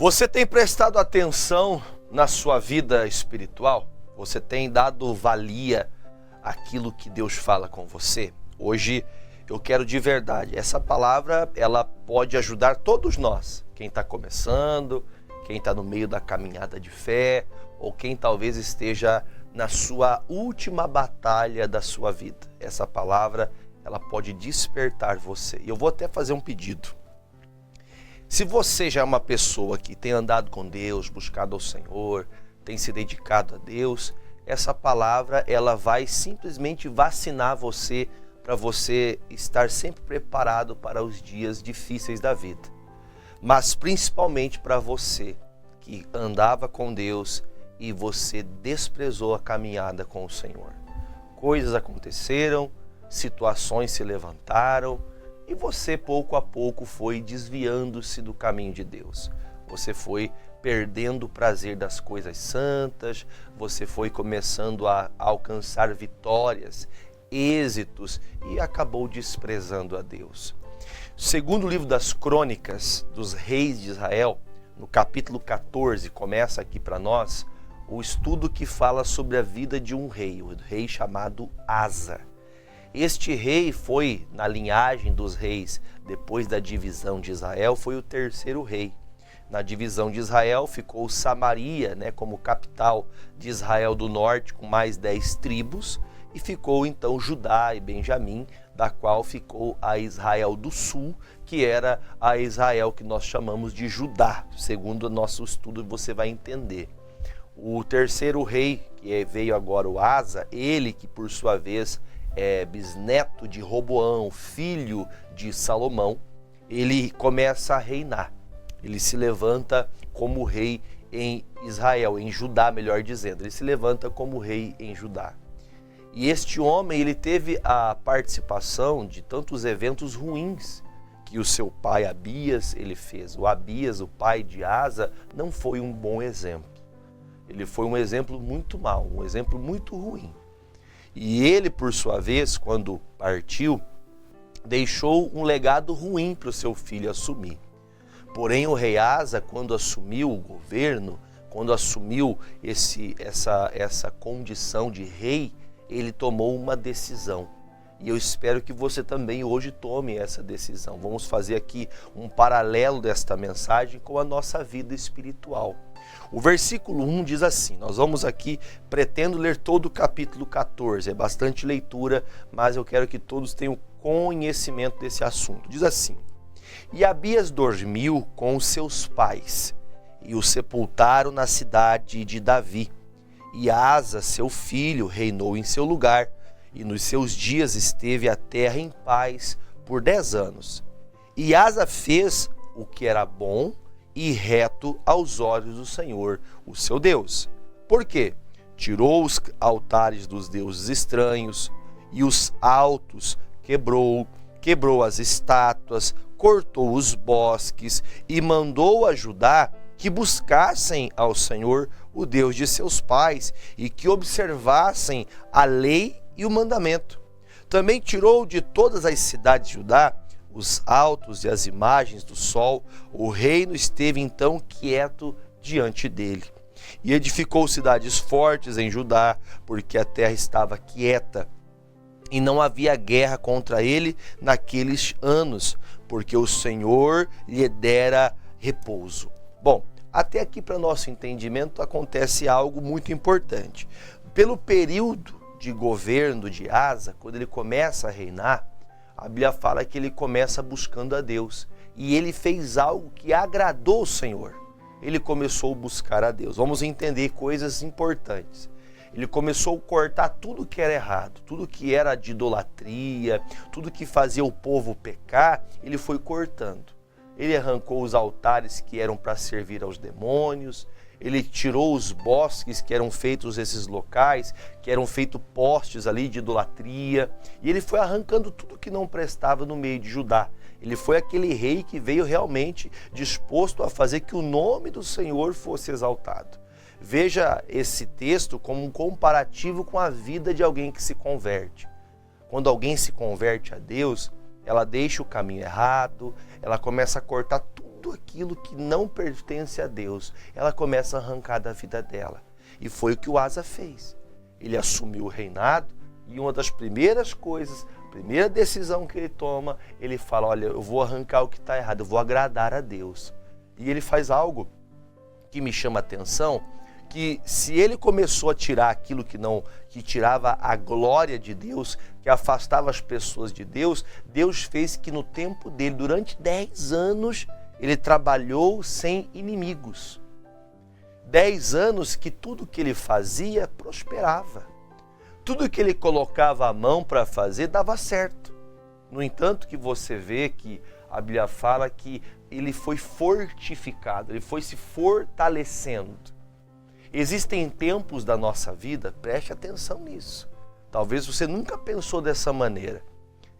Você tem prestado atenção na sua vida espiritual? Você tem dado valia àquilo que Deus fala com você? Hoje eu quero de verdade, essa palavra ela pode ajudar todos nós, quem está começando, quem está no meio da caminhada de fé, ou quem talvez esteja na sua última batalha da sua vida. Essa palavra ela pode despertar você. E eu vou até fazer um pedido. Se você já é uma pessoa que tem andado com Deus, buscado ao Senhor, tem se dedicado a Deus, essa palavra ela vai simplesmente vacinar você para você estar sempre preparado para os dias difíceis da vida. Mas principalmente para você que andava com Deus e você desprezou a caminhada com o Senhor. Coisas aconteceram, situações se levantaram, e você pouco a pouco foi desviando-se do caminho de Deus. Você foi perdendo o prazer das coisas santas, você foi começando a alcançar vitórias, êxitos e acabou desprezando a Deus. Segundo o livro das Crônicas dos Reis de Israel, no capítulo 14, começa aqui para nós o estudo que fala sobre a vida de um rei, o rei chamado Asa. Este rei foi, na linhagem dos reis, depois da divisão de Israel, foi o terceiro rei. Na divisão de Israel ficou Samaria, como capital de Israel do Norte, com mais 10 tribos, e ficou então Judá e Benjamim, da qual ficou a Israel do Sul, que era a Israel que nós chamamos de Judá. Segundo o nosso estudo, você vai entender. O terceiro rei, que veio agora o Asa, ele que por sua vez é bisneto de Roboão, filho de Salomão, ele começa a reinar. Ele se levanta como rei em Israel, em Judá, melhor dizendo. Ele se levanta como rei em Judá. E este homem, ele teve a participação de tantos eventos ruins que o seu pai Abias, ele fez. O Abias, o pai de Asa, não foi um bom exemplo. Ele foi um exemplo muito mau, um exemplo muito ruim. E ele, por sua vez, quando partiu, deixou um legado ruim para o seu filho assumir. Porém, o rei Asa, quando assumiu o governo, quando assumiu essa condição de rei, ele tomou uma decisão. E eu espero que você também hoje tome essa decisão. Vamos fazer aqui um paralelo desta mensagem com a nossa vida espiritual. O versículo 1 diz assim, nós vamos aqui, pretendo ler todo o capítulo 14, é bastante leitura, mas eu quero que todos tenham conhecimento desse assunto. Diz assim, e Abias dormiu com os seus pais, e o sepultaram na cidade de Davi. E Asa, seu filho, reinou em seu lugar, e nos seus dias esteve a terra em paz por 10 anos. E Asa fez o que era bom e reto aos olhos do Senhor, o seu Deus. Por quê? Tirou os altares dos deuses estranhos e os altos quebrou as estátuas, cortou os bosques e mandou a Judá que buscassem ao Senhor, o Deus de seus pais, e que observassem a lei e o mandamento. Também tirou de todas as cidades de Judá os altos e as imagens do sol. O reino esteve então quieto diante dele. E edificou cidades fortes em Judá, porque a terra estava quieta. E não havia guerra contra ele naqueles anos, porque o Senhor lhe dera repouso. Bom, até aqui para nosso entendimento acontece algo muito importante. Pelo período de governo de Asa, quando ele começa a reinar, a Bíblia fala que ele começa buscando a Deus. E ele fez algo que agradou o Senhor. Ele começou a buscar a Deus. Vamos entender coisas importantes. Ele começou a cortar tudo que era errado, tudo que era de idolatria, tudo que fazia o povo pecar, ele foi cortando. Ele arrancou os altares que eram para servir aos demônios, ele tirou os bosques que eram feitos esses locais, que eram feitos postes ali de idolatria, e ele foi arrancando tudo que não prestava no meio de Judá. Ele foi aquele rei que veio realmente disposto a fazer que o nome do Senhor fosse exaltado. Veja esse texto como um comparativo com a vida de alguém que se converte. Quando alguém se converte a Deus, ela deixa o caminho errado, ela começa a cortar tudo tudo aquilo que não pertence a Deus, ela começa a arrancar da vida dela. E foi o que o Asa fez. Ele assumiu o reinado e uma das primeiras coisas, a primeira decisão que ele toma, ele fala, olha, eu vou arrancar o que está errado, eu vou agradar a Deus. E ele faz algo que me chama a atenção, que se ele começou a tirar aquilo que tirava a glória de Deus, que afastava as pessoas de Deus, Deus fez que no tempo dele, durante 10 anos, ele trabalhou sem inimigos. 10 anos que tudo que ele fazia prosperava. Tudo que ele colocava a mão para fazer dava certo. No entanto, que você vê que a Bíblia fala que ele foi fortificado, ele foi se fortalecendo. Existem tempos da nossa vida, preste atenção nisso. Talvez você nunca pensou dessa maneira.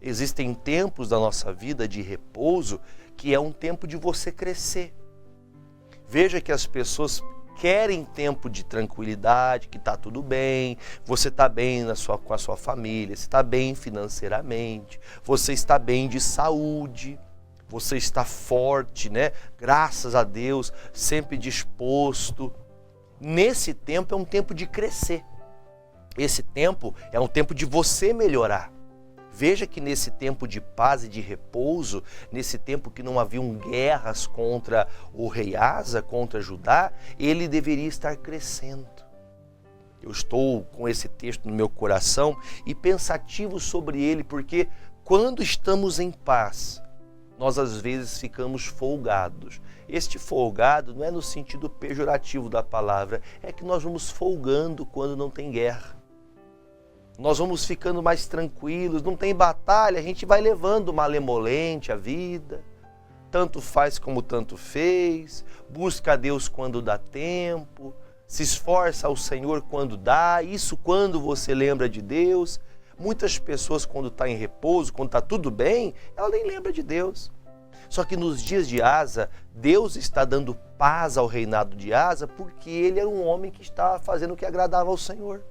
Existem tempos da nossa vida de repouso que é um tempo de você crescer. Veja que as pessoas querem tempo de tranquilidade, que está tudo bem, você está bem com a sua família, você está bem financeiramente, você está bem de saúde, você está forte, né? Graças a Deus, sempre disposto. Nesse tempo é um tempo de crescer. Esse tempo é um tempo de você melhorar. Veja que nesse tempo de paz e de repouso, nesse tempo que não haviam guerras contra o rei Asa, contra Judá, ele deveria estar crescendo. Eu estou com esse texto no meu coração e pensativo sobre ele, porque quando estamos em paz, nós às vezes ficamos folgados. Este folgado não é no sentido pejorativo da palavra, é que nós vamos folgando quando não tem guerra. Nós vamos ficando mais tranquilos, não tem batalha, a gente vai levando malemolente a vida, tanto faz como tanto fez, busca a Deus quando dá tempo, se esforça ao Senhor quando dá, isso quando você lembra de Deus. Muitas pessoas quando está em repouso, quando está tudo bem, ela nem lembra de Deus. Só que nos dias de Asa, Deus está dando paz ao reinado de Asa, porque ele era um homem que estava fazendo o que agradava ao Senhor.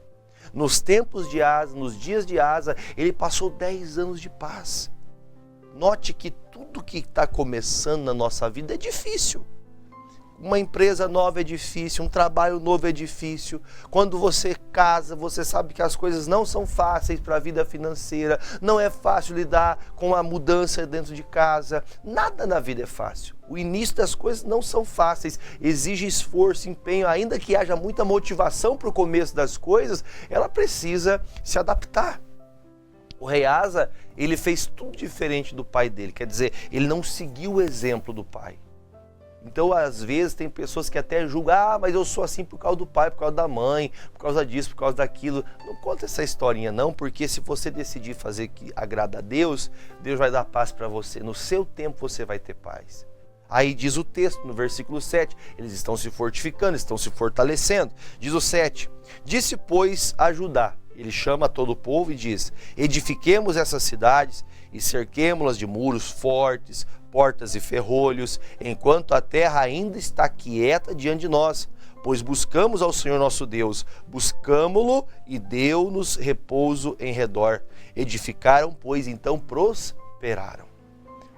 Nos tempos de Asa, nos dias de Asa, ele passou 10 anos de paz. Note que tudo que está começando na nossa vida é difícil. Uma empresa nova é difícil, um trabalho novo é difícil. Quando você casa, você sabe que as coisas não são fáceis para a vida financeira, não é fácil lidar com a mudança dentro de casa. Nada na vida é fácil. O início das coisas não são fáceis, exige esforço, empenho, ainda que haja muita motivação para o começo das coisas, ela precisa se adaptar. O rei Asa, ele fez tudo diferente do pai dele, quer dizer, ele não seguiu o exemplo do pai. Então, às vezes, tem pessoas que até julgam, mas eu sou assim por causa do pai, por causa da mãe, por causa disso, por causa daquilo. Não conta essa historinha não, porque se você decidir fazer que agrada a Deus, Deus vai dar paz para você. No seu tempo você vai ter paz. Aí diz o texto, no versículo 7, eles estão se fortificando, estão se fortalecendo. Diz o 7, disse, pois, a Judá, ele chama todo o povo e diz, edifiquemos essas cidades e cerquemo-las de muros fortes, portas e ferrolhos, enquanto a terra ainda está quieta diante de nós, pois buscamos ao Senhor nosso Deus, buscamo-lo e deu-nos repouso em redor. Edificaram, pois então prosperaram.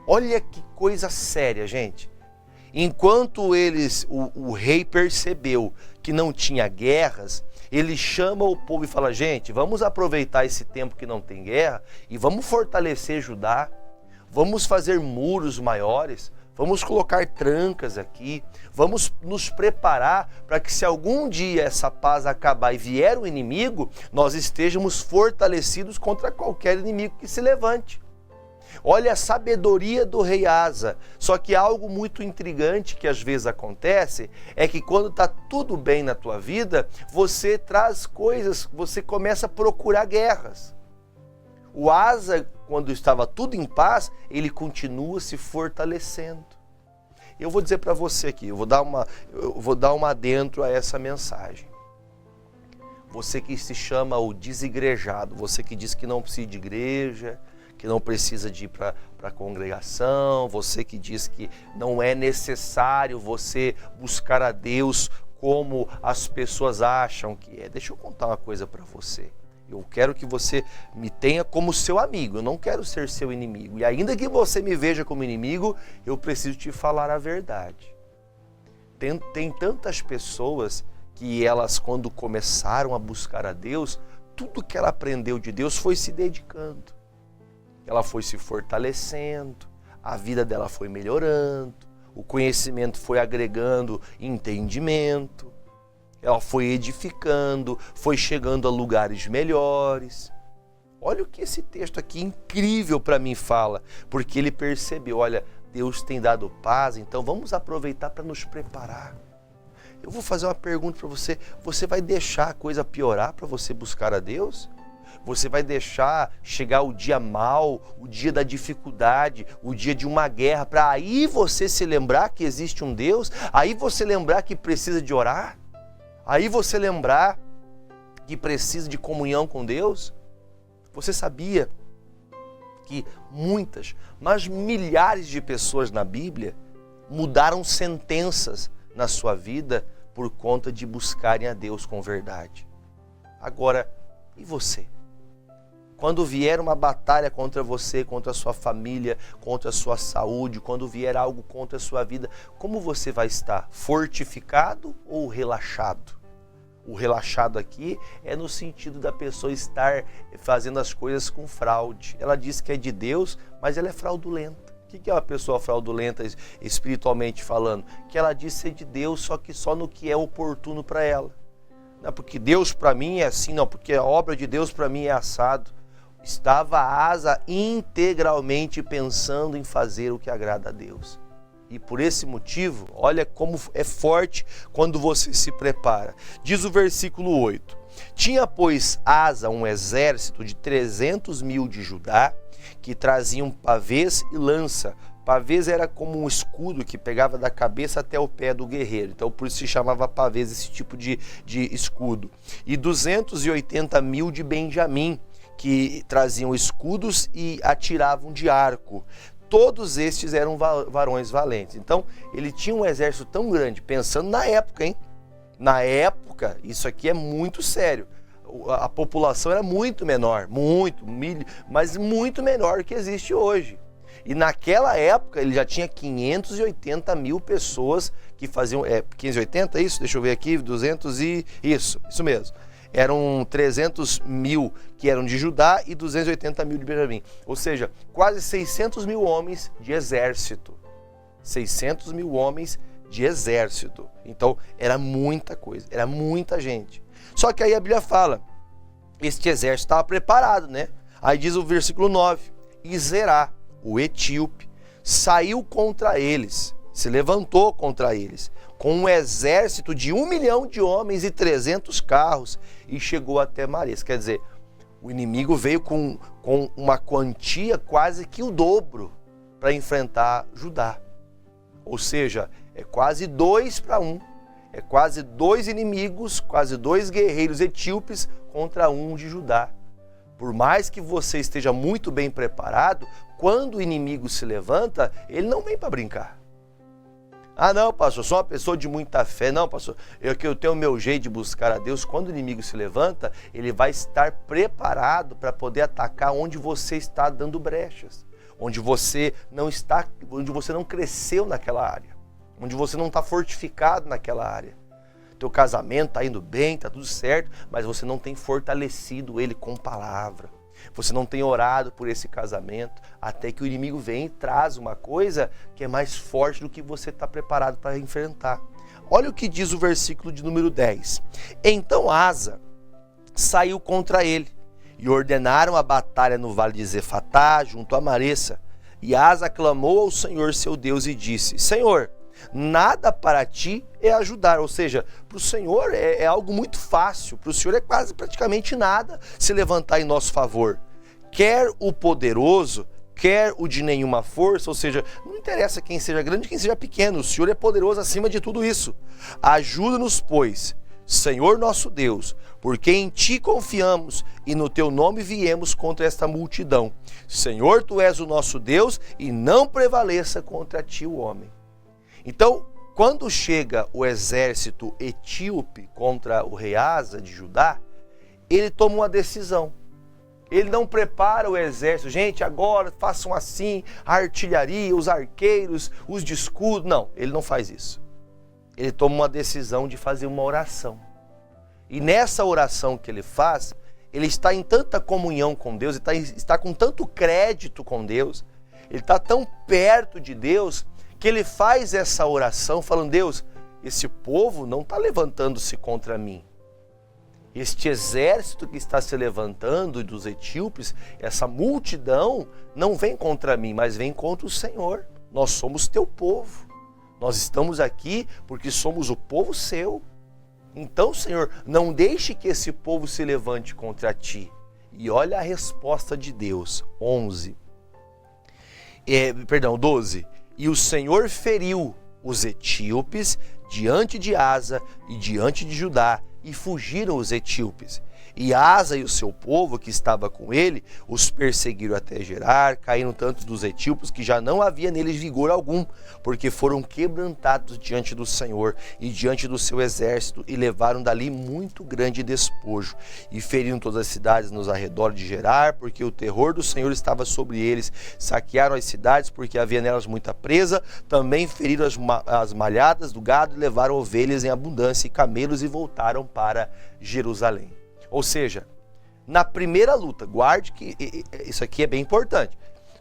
Olha que coisa séria, gente. Enquanto o rei percebeu que não tinha guerras, ele chama o povo e fala, gente, vamos aproveitar esse tempo que não tem guerra e vamos fortalecer Judá. Vamos fazer muros maiores, vamos colocar trancas aqui, vamos nos preparar para que se algum dia essa paz acabar e vier um inimigo, nós estejamos fortalecidos contra qualquer inimigo que se levante. Olha a sabedoria do rei Asa, só que algo muito intrigante que às vezes acontece é que quando está tudo bem na tua vida, você traz coisas, você começa a procurar guerras. O Asa, quando estava tudo em paz, ele continua se fortalecendo. Eu vou dizer para você aqui, eu vou dar uma adentro a essa mensagem. Você que se chama o desigrejado, você que diz que não precisa de igreja, que não precisa de ir para a congregação, você que diz que não é necessário você buscar a Deus como as pessoas acham que é. Deixa eu contar uma coisa para você. Eu quero que você me tenha como seu amigo, eu não quero ser seu inimigo. E ainda que você me veja como inimigo, eu preciso te falar a verdade. Tem tantas pessoas que elas, quando começaram a buscar a Deus, tudo que ela aprendeu de Deus foi se dedicando. Ela foi se fortalecendo, a vida dela foi melhorando, o conhecimento foi agregando entendimento, ela foi edificando, foi chegando a lugares melhores. Olha o que esse texto aqui incrível para mim fala, porque ele percebeu, olha, Deus tem dado paz, então vamos aproveitar para nos preparar. Eu vou fazer uma pergunta para você, você vai deixar a coisa piorar para você buscar a Deus? Você vai deixar chegar o dia mau, o dia da dificuldade, o dia de uma guerra, para aí você se lembrar que existe um Deus? Aí você lembrar que precisa de orar? Aí você lembrar que precisa de comunhão com Deus? Você sabia que muitas, mas milhares de pessoas na Bíblia mudaram sentenças na sua vida por conta de buscarem a Deus com verdade? Agora, e você? Quando vier uma batalha contra você, contra a sua família, contra a sua saúde, quando vier algo contra a sua vida, como você vai estar? Fortificado ou relaxado? O relaxado aqui é no sentido da pessoa estar fazendo as coisas com fraude. Ela diz que é de Deus, mas ela é fraudulenta. O que é uma pessoa fraudulenta espiritualmente falando? Que ela diz ser de Deus, só que só no que é oportuno para ela. Não é porque Deus para mim é assim, não, porque a obra de Deus para mim é assado. Estava Asa integralmente pensando em fazer o que agrada a Deus. E por esse motivo, olha como é forte quando você se prepara. Diz o versículo 8. Tinha, pois, Asa um exército de 300.000 de Judá, que traziam pavês e lança. Pavês era como um escudo que pegava da cabeça até o pé do guerreiro. Então por isso se chamava pavês esse tipo de escudo. E 280.000 de Benjamim, que traziam escudos e atiravam de arco. Todos estes eram varões valentes. Então, ele tinha um exército tão grande, pensando na época, hein? Na época, isso aqui é muito sério. A população era muito menor, mas muito menor do que existe hoje. E naquela época, ele já tinha 580.000 pessoas que faziam... 580, isso? Deixa eu ver aqui, 200 e... Isso mesmo. Eram 300.000 que eram de Judá e 280.000 de Benjamim. Ou seja, quase 600.000 homens de exército. 600.000 homens de exército. Então, era muita coisa, era muita gente. Só que aí a Bíblia fala, este exército estava preparado, né? Aí diz o versículo 9, e Zerá, o etíope, saiu contra eles, se levantou contra eles, com um exército de 1 milhão de homens e 300 carros, e chegou até Mares. Quer dizer, o inimigo veio com uma quantia quase que o dobro para enfrentar Judá. Ou seja, é quase 2 para 1. É quase 2 inimigos, quase 2 guerreiros etíopes contra 1 de Judá. Por mais que você esteja muito bem preparado, quando o inimigo se levanta, ele não vem para brincar. Ah não, pastor, sou uma pessoa de muita fé. Não, pastor, eu tenho o meu jeito de buscar a Deus. Quando o inimigo se levanta, ele vai estar preparado para poder atacar onde você está dando brechas, onde você não cresceu naquela área, onde você não está fortificado naquela área. Teu casamento está indo bem, está tudo certo, mas você não tem fortalecido ele com palavra. Você não tem orado por esse casamento, até que o inimigo vem e traz uma coisa que é mais forte do que você está preparado para enfrentar. Olha o que diz o versículo de número 10. Então Asa saiu contra ele, e ordenaram a batalha no vale de Zefatá, junto a Maressa. E Asa clamou ao Senhor seu Deus e disse, Senhor, nada para ti é ajudar. Ou seja, para o Senhor é algo muito fácil, para o Senhor é quase praticamente nada se levantar em nosso favor. Quer o poderoso, quer o de nenhuma força, ou seja, não interessa quem seja grande, quem seja pequeno, o Senhor é poderoso acima de tudo isso. Ajuda-nos, pois, Senhor nosso Deus, porque em ti confiamos e no teu nome viemos contra esta multidão. Senhor, tu és o nosso Deus e não prevaleça contra ti o homem. Então, quando chega o exército etíope contra o rei Asa de Judá, ele toma uma decisão. Ele não prepara o exército. Gente, agora façam assim, a artilharia, os arqueiros, os de escudo. Não, ele não faz isso. Ele toma uma decisão de fazer uma oração. E nessa oração que ele faz, ele está em tanta comunhão com Deus, ele está com tanto crédito com Deus, ele está tão perto de Deus, que ele faz essa oração falando: Deus, esse povo não está levantando-se contra mim. Este exército que está se levantando dos etíopes, essa multidão, não vem contra mim, mas vem contra o Senhor. Nós somos teu povo. Nós estamos aqui porque somos o povo seu. Então, Senhor, não deixe que esse povo se levante contra ti. E olha a resposta de Deus, 12. E o Senhor feriu os etíopes diante de Asa e diante de Judá, e fugiram os etíopes. E Asa e o seu povo que estava com ele os perseguiram até Gerar, caíram tanto dos etíopes que já não havia neles vigor algum, porque foram quebrantados diante do Senhor e diante do seu exército, e levaram dali muito grande despojo, e feriram todas as cidades nos arredores de Gerar, porque o terror do Senhor estava sobre eles. Saquearam as cidades, porque havia nelas muita presa. Também feriram as malhadas do gado, e levaram ovelhas em abundância e camelos, e voltaram para Jerusalém. Ou seja, na primeira luta, guarde que isso aqui é bem importante.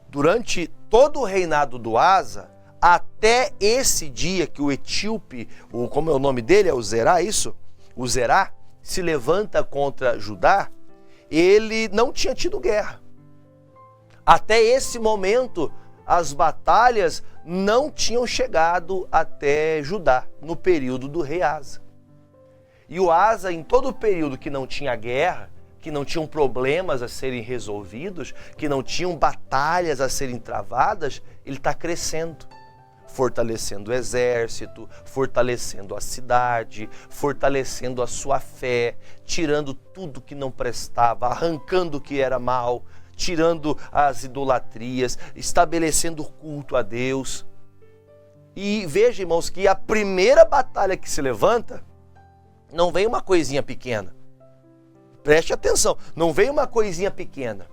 Durante todo o reinado do Asa, até esse dia que o etíope, como é o nome dele? É o Zerá, isso? O Zerá se levanta contra Judá, ele não tinha tido guerra. Até esse momento, as batalhas não tinham chegado até Judá, no período do rei Asa. E o Asa, em todo o período que não tinha guerra, que não tinham problemas a serem resolvidos, que não tinham batalhas a serem travadas, ele está crescendo, fortalecendo o exército, fortalecendo a cidade, fortalecendo a sua fé, tirando tudo que não prestava, arrancando o que era mal, tirando as idolatrias, estabelecendo o culto a Deus. E veja, irmãos, que a primeira batalha que se levanta, não vem uma coisinha pequena. Preste atenção, não vem uma coisinha pequena.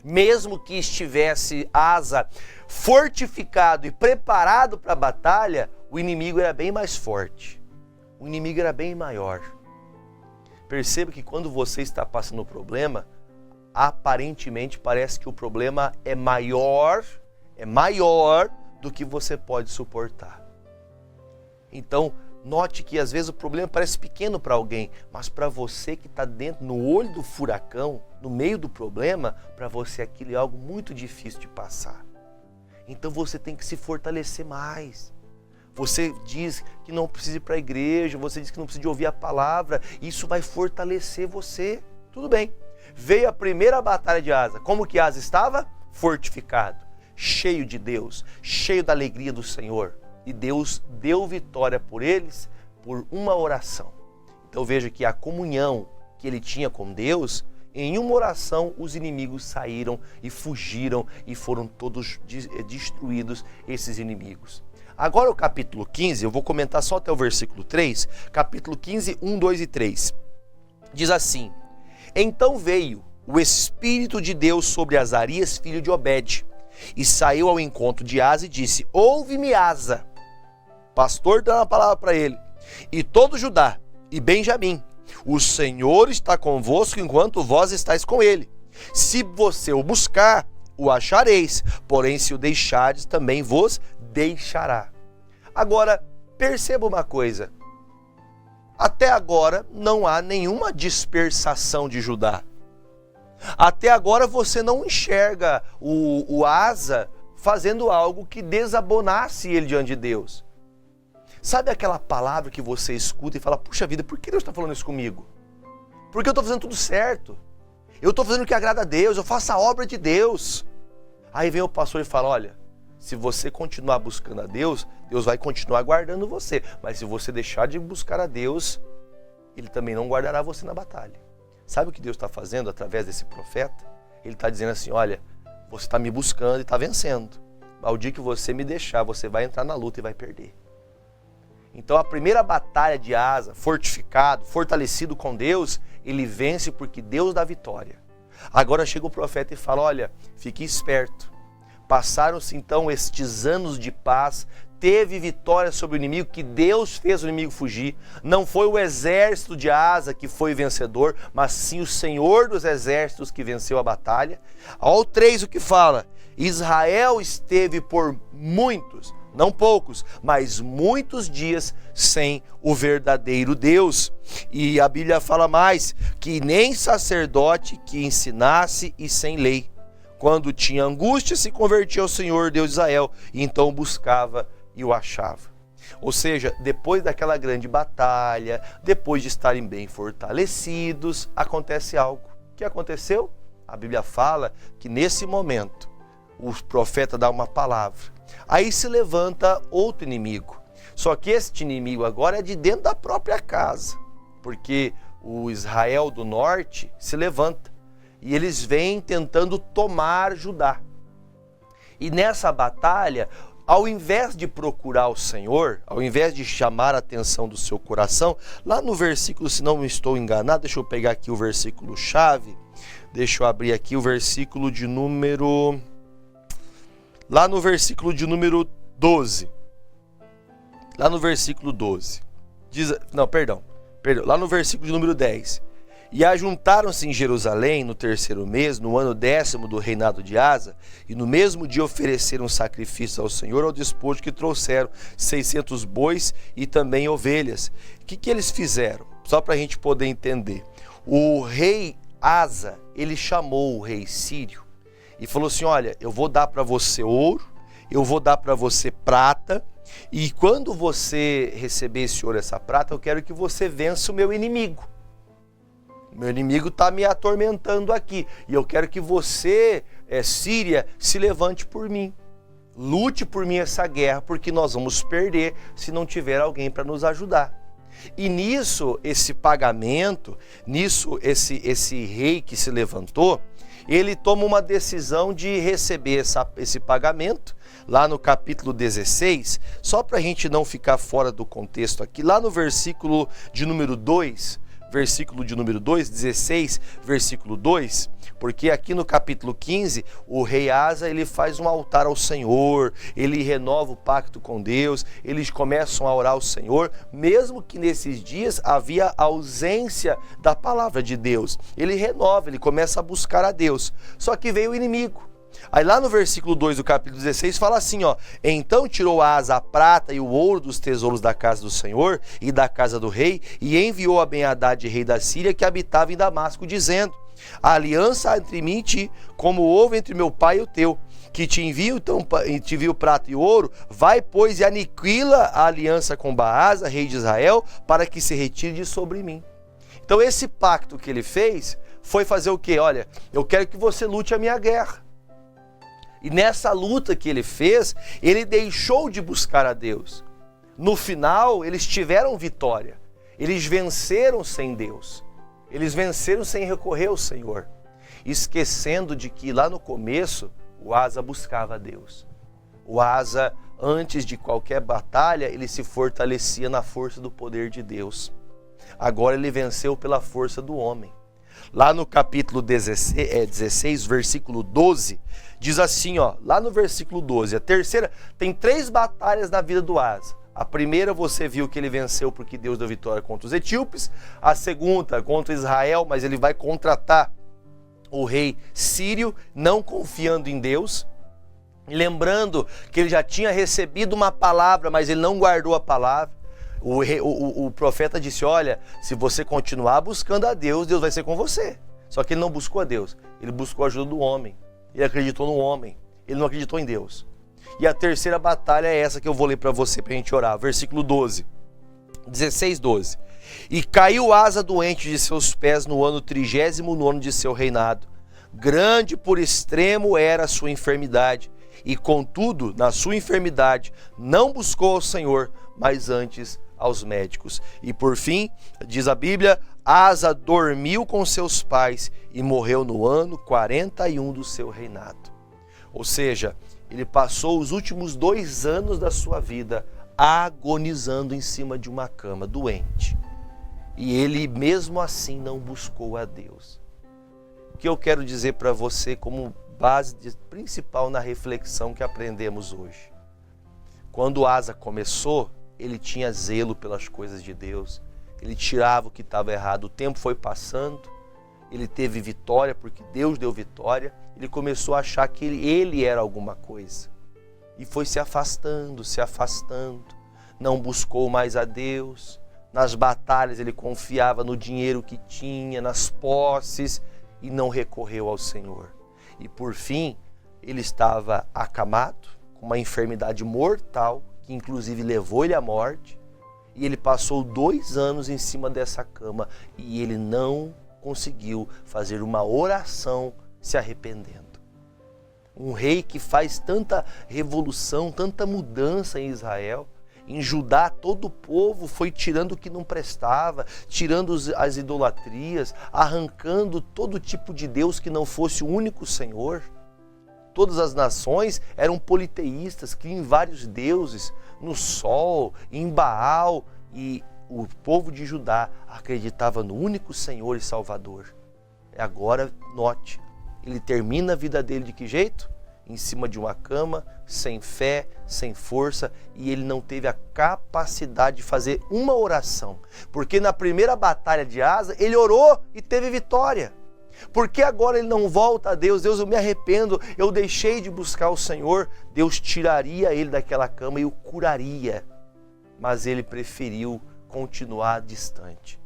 Mesmo que estivesse Asa fortificado e preparado para a batalha, o inimigo era bem mais forte. O inimigo era bem maior. Perceba que quando você está passando um problema, aparentemente parece que o problema é maior do que você pode suportar. Então, note que às vezes o problema parece pequeno para alguém, mas para você que está dentro, no olho do furacão, no meio do problema, para você aquilo é algo muito difícil de passar. Então você tem que se fortalecer mais. Você diz que não precisa ir para a igreja, você diz que não precisa de ouvir a palavra, isso vai fortalecer você. Tudo bem. Veio a primeira batalha de Asa. Como que Asa estava? Fortificado, cheio de Deus, cheio da alegria do Senhor. E Deus deu vitória por eles por uma oração. Então veja que a comunhão que ele tinha com Deus, em uma oração os inimigos saíram e fugiram e foram todos destruídos, esses inimigos. Agora o capítulo 15, eu vou comentar só até o versículo 3, capítulo 15, 1, 2 e 3. Diz assim: Então veio o Espírito de Deus sobre Azarias, filho de Obed, e saiu ao encontro de Asa e disse: Ouve-me, Asa. Pastor dando a palavra para ele: E todo Judá e Benjamim, o Senhor está convosco enquanto vós estáis com ele. Se você o buscar, o achareis, porém se o deixardes, também vos deixará. Agora, perceba uma coisa. Até agora não há nenhuma dispersação de Judá. Até agora você não enxerga o Asa fazendo algo que desabonasse ele diante de Deus. Sabe aquela palavra que você escuta e fala: puxa vida, por que Deus está falando isso comigo? Porque eu estou fazendo tudo certo. Eu estou fazendo o que agrada a Deus, eu faço a obra de Deus. Aí vem o pastor e fala: olha, se você continuar buscando a Deus, Deus vai continuar guardando você. Mas se você deixar de buscar a Deus, Ele também não guardará você na batalha. Sabe o que Deus está fazendo através desse profeta? Ele está dizendo assim: olha, você está me buscando e está vencendo. Ao dia que você me deixar, você vai entrar na luta e vai perder. Então a primeira batalha de Asa, fortificado, fortalecido com Deus, ele vence porque Deus dá vitória. Agora chega o profeta e fala, olha, fique esperto. Passaram-se então estes anos de paz, teve vitória sobre o inimigo, que Deus fez o inimigo fugir. Não foi o exército de Asa que foi vencedor, mas sim o Senhor dos exércitos que venceu a batalha. Ao 3 o que fala? Israel esteve por muitos, não poucos, mas muitos dias sem o verdadeiro Deus. E a Bíblia fala mais, que nem sacerdote que ensinasse e sem lei. Quando tinha angústia, se convertia ao Senhor Deus de Israel, e então buscava e o achava. Ou seja, depois daquela grande batalha, depois de estarem bem fortalecidos, acontece algo. O que aconteceu? A Bíblia fala que nesse momento, o profeta dá uma palavra. Aí se levanta outro inimigo. Só que este inimigo agora é de dentro da própria casa, porque o Israel do norte se levanta e eles vêm tentando tomar Judá. E nessa batalha, ao invés de procurar o Senhor, ao invés de chamar a atenção do seu coração, lá no versículo, se não me estou enganado, deixa eu pegar aqui o versículo chave, deixa eu abrir aqui o versículo de número... Lá no versículo de número 12. Lá no versículo 12. Lá no versículo de número 10. E ajuntaram-se em Jerusalém no 3º mês, no ano 10º do reinado de Asa, e no mesmo dia ofereceram sacrifício ao Senhor ao despojo que trouxeram 600 bois e também ovelhas. O que eles fizeram? Só para a gente poder entender. O rei Asa, ele chamou o rei sírio e falou assim, olha, eu vou dar para você ouro, eu vou dar para você prata, e quando você receber esse ouro, essa prata, eu quero que você vença o meu inimigo. O meu inimigo está me atormentando aqui, e eu quero que você, Síria, se levante por mim. Lute por mim essa guerra, porque nós vamos perder se não tiver alguém para nos ajudar. E nisso, esse pagamento, nisso, esse rei que se levantou, ele toma uma decisão de receber esse pagamento, lá no capítulo 16, só para a gente não ficar fora do contexto aqui, lá no versículo de número 2, 16, versículo 2, porque aqui no capítulo 15, o rei Asa, ele faz um altar ao Senhor, ele renova o pacto com Deus, eles começam a orar ao Senhor, mesmo que nesses dias havia ausência da palavra de Deus. Ele renova, ele começa a buscar a Deus, só que veio o inimigo. Aí lá no versículo 2 do capítulo 16 fala assim, ó, então tirou Asa a prata e o ouro dos tesouros da casa do Senhor e da casa do rei, e enviou a Ben-Hadad, rei da Síria, que habitava em Damasco, dizendo, a aliança entre mim e ti, como houve entre meu pai e o teu, que te envio prata e ouro, vai, pois, e aniquila a aliança com Baasa, rei de Israel, para que se retire de sobre mim. Então esse pacto que ele fez foi fazer o quê? Olha, eu quero que você lute a minha guerra. E nessa luta que ele fez, ele deixou de buscar a Deus. No final, eles tiveram vitória. Eles venceram sem Deus. Eles venceram sem recorrer ao Senhor. Esquecendo de que lá no começo, o Asa buscava a Deus. O Asa, antes de qualquer batalha, ele se fortalecia na força do poder de Deus. Agora ele venceu pela força do homem. Lá no capítulo 16, versículo 12, diz assim, ó, lá no versículo 12, a terceira, tem 3 batalhas na vida do Asa. A primeira você viu que ele venceu porque Deus deu vitória contra os etíopes. A segunda contra Israel, mas ele vai contratar o rei sírio, não confiando em Deus. Lembrando que ele já tinha recebido uma palavra, mas ele não guardou a palavra. O profeta disse, olha, se você continuar buscando a Deus, Deus vai ser com você. Só que ele não buscou a Deus, ele buscou a ajuda do homem. Ele acreditou no homem, ele não acreditou em Deus. E a terceira batalha é essa que eu vou ler para você, para a gente orar. Versículo 12, 16, 12. E caiu Asa doente de seus pés no ano 39º de seu reinado. Grande por extremo era a sua enfermidade. E contudo, na sua enfermidade, não buscou ao Senhor, mas antes aos médicos. E por fim, diz a Bíblia, Asa dormiu com seus pais e morreu no ano 41 do seu reinado. Ou seja, ele passou os últimos 2 anos da sua vida agonizando em cima de uma cama, doente. E ele mesmo assim não buscou a Deus. O que eu quero dizer para você como base principal na reflexão que aprendemos hoje. Quando Asa começou, ele tinha zelo pelas coisas de Deus. Ele tirava o que estava errado. O tempo foi passando, ele teve vitória porque Deus deu vitória. Ele começou a achar que ele era alguma coisa. E foi se afastando, não buscou mais a Deus. Nas batalhas ele confiava no dinheiro que tinha, nas posses, e não recorreu ao Senhor. E por fim, ele estava acamado, com uma enfermidade mortal, que inclusive levou ele à morte, e ele passou 2 anos em cima dessa cama, e ele não conseguiu fazer uma oração se arrependendo. Um rei que faz tanta revolução, tanta mudança em Israel, em Judá todo o povo foi tirando o que não prestava, tirando as idolatrias, arrancando todo tipo de Deus que não fosse o único Senhor. Todas as nações eram politeístas, criam vários deuses, no sol, em Baal, e o povo de Judá acreditava no único Senhor e Salvador. Agora, note, ele termina a vida dele de que jeito? Em cima de uma cama, sem fé, sem força, e ele não teve a capacidade de fazer uma oração. Porque na primeira batalha de Asa, ele orou e teve vitória. Porque agora ele não volta a Deus? Deus, eu me arrependo, eu deixei de buscar o Senhor. Deus tiraria ele daquela cama e o curaria. Mas ele preferiu continuar distante.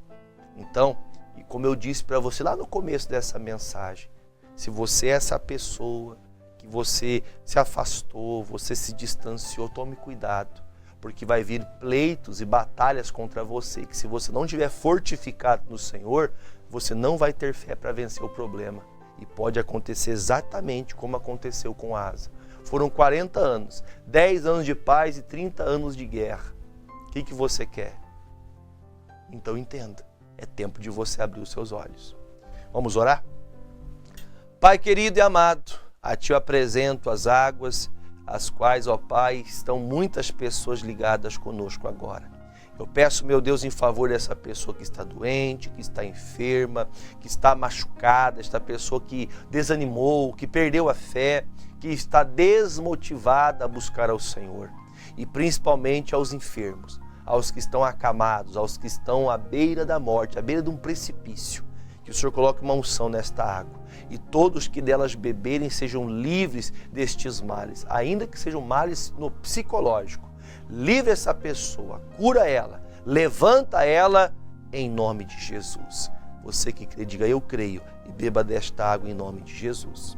Então, e como eu disse para você lá no começo dessa mensagem, se você é essa pessoa que você se afastou, você se distanciou, tome cuidado, porque vai vir pleitos e batalhas contra você, que se você não estiver fortificado no Senhor, você não vai ter fé para vencer o problema. E pode acontecer exatamente como aconteceu com Asa. Foram 40 anos, 10 anos de paz e 30 anos de guerra. O que você quer? Então entenda, é tempo de você abrir os seus olhos. Vamos orar? Pai querido e amado, a Ti eu apresento as águas, as quais, ó Pai, estão muitas pessoas ligadas conosco agora. Eu peço, meu Deus, em favor dessa pessoa que está doente, que está enferma, que está machucada, esta pessoa que desanimou, que perdeu a fé, que está desmotivada a buscar ao Senhor. E principalmente aos enfermos, aos que estão acamados, aos que estão à beira da morte, à beira de um precipício. Que o Senhor coloque uma unção nesta água. E todos que delas beberem sejam livres destes males, ainda que sejam males no psicológico. Livre essa pessoa, cura ela, levanta ela em nome de Jesus. Você que crê, diga eu creio e beba desta água em nome de Jesus.